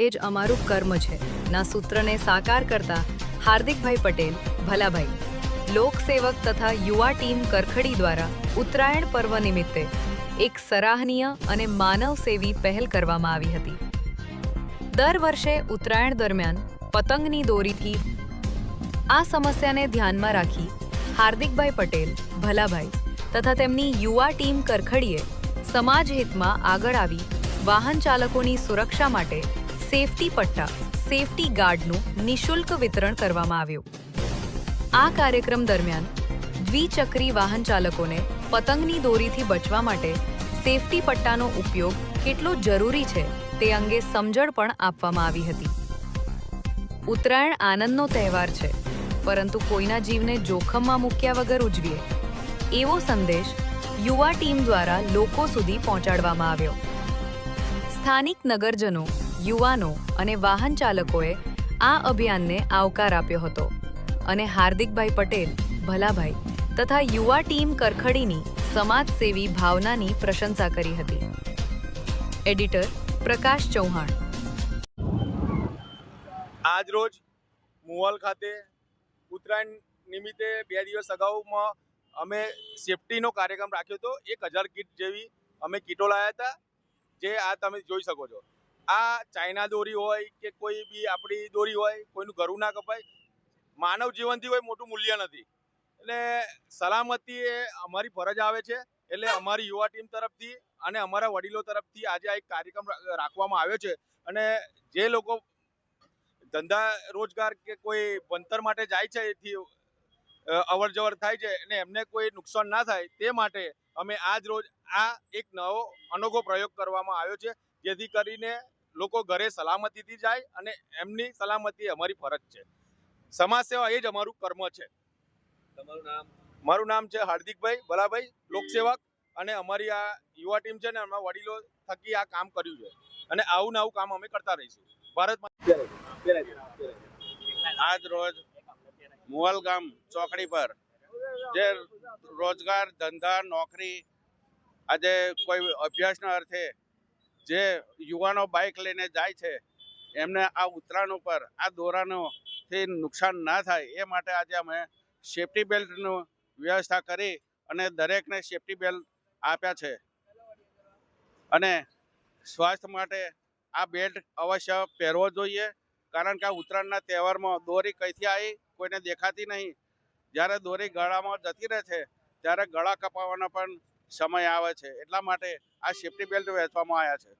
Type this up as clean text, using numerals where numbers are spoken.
એ જ અમારું કર્મ છે ના સૂત્રને સાકાર કરતા હાર્દિકભાઈ પટેલ ભલાભાઈ લોકસેવક તથા યુવા ટીમ કરખડી દ્વારા ઉત્તરાયણ પર્વ નિમિત્તે એક સરાહનીય અને માનવસેવી પહેલ કરવામાં આવી હતી। દર વર્ષે ઉત્તરાયણ દરમિયાન પતંગની દોરીથી આ સમસ્યાને ધ્યાનમાં રાખી હાર્દિકભાઈ પટેલ ભલાભાઈ તથા તેમની યુવા ટીમ કરખડીએ સમાજ હિતમાં આગળ આવી વાહન ચાલકોની સુરક્ષા માટે સેફટી પટ્ટા સેફટી ગાર્ડનું નિઃશુલ્ક વિતરણ કરવામાં આવ્યું। આ કાર્યક્રમ દરમિયાન દ્વિચક્રી વાહન ચાલકોને પતંગની દોરીથી બચવા માટે સેફટી પટ્ટાનો ઉપયોગ કેટલો જરૂરી છે તે અંગે સમજણ પણ આપવામાં આવી હતી। ઉત્તરાયણ આનંદનો તહેવાર છે, પરંતુ કોઈના જીવને જોખમમાં મૂક્યા વગર ઉજવીએ એવો સંદેશ યુવા ટીમ દ્વારા લોકો સુધી પહોંચાડવામાં આવ્યો। સ્થાનિક નગરજનો, યુવાનો અને વાહન ચાલકોએ આ અભિયાનને આવકાર આપ્યો હતો અને હાર્દિકભાઈ પટેલ ભલાભાઈ તથા યુવા ટીમ કરખડીની સમાજસેવી ભાવનાની પ્રશંસા કરી હતી। એડિટર પ્રકાશ ચૌહાણ। આજ રોજ મુવાલ ખાતે ઉત્તરાયણ નિમિત્તે 2 દિવસ અગાઉમાં અમે સેફટીનો કાર્યક્રમ રાખ્યો હતો। 1000 કીટ જેવી અમે કીટો લાવ્યા હતા, જે આ તમે જોઈ શકો છો। આ ચાઇના દોરી હોય કે કોઈ બી આપણી દોરી હોય, કોઈનું ગળું ના કપાય। માનવ જીવનથી કોઈ મોટું મૂલ્ય નથી, એટલે સલામતી એ અમારી ફરજ આવે છે। એટલે અમારી યુવા ટીમ તરફથી અને અમારા વડીલો તરફથી આજે આ એક કાર્યક્રમ રાખવામાં આવ્યો છે અને જે લોકો ધંધા રોજગાર કે કોઈ ભણતર માટે જાય છે, એથી અવર જવર થાય છે અને એમને કોઈ નુકસાન ના થાય તે માટે અમે આજ રોજ આ એક નવો અનોખો પ્રયોગ કરવામાં આવ્યો છે, જેથી કરીને લોકો ઘરે સલામતીથી જાય અને એમની સલામતી અમારી ફરજ છે। સમાજ સેવા એ જ અમારું કર્મ છે। તમારું નામ? મારું નામ છે હાર્દિકભાઈ ભલાભાઈ, લોકસેવક, અને અમારી આ યુવા ટીમ છે ને અમારા વડીલો થકી આ કામ કર્યું છે અને આવું ને આવું કામ અમે કરતા રહીશું। ભારતમાં આજ રોજ મુવાલ ગામ ચોકડી પર જે રોજગાર ધંધા નોકરી આજે કોઈ અભ્યાસના અર્થે જે યુવાનો બાઇક લઈને જાય છે, એમને આ ઉત્તરાયણ ઉપર આ દોરાનોથી નુકસાન ના થાય એ માટે આજે અમે સેફટી બેલ્ટનું વ્યવસ્થા કરી અને દરેકને સેફટી બેલ્ટ આપ્યા છે અને સ્વાસ્થ્ય માટે આ બેલ્ટ અવશ્ય પહેરવો જોઈએ, કારણ કે આ ઉત્તરાયણના તહેવારમાં દોરી કઈથી આવી કોઈને દેખાતી નહીં। જ્યારે દોરી ગળામાં જતી રહે છે ત્યારે ગળા કપાવવાનો પણ સમય આવે છે, એટલા માટે આ સેફટી બેલ્ટ વહેંચવામાં આવ્યા છે।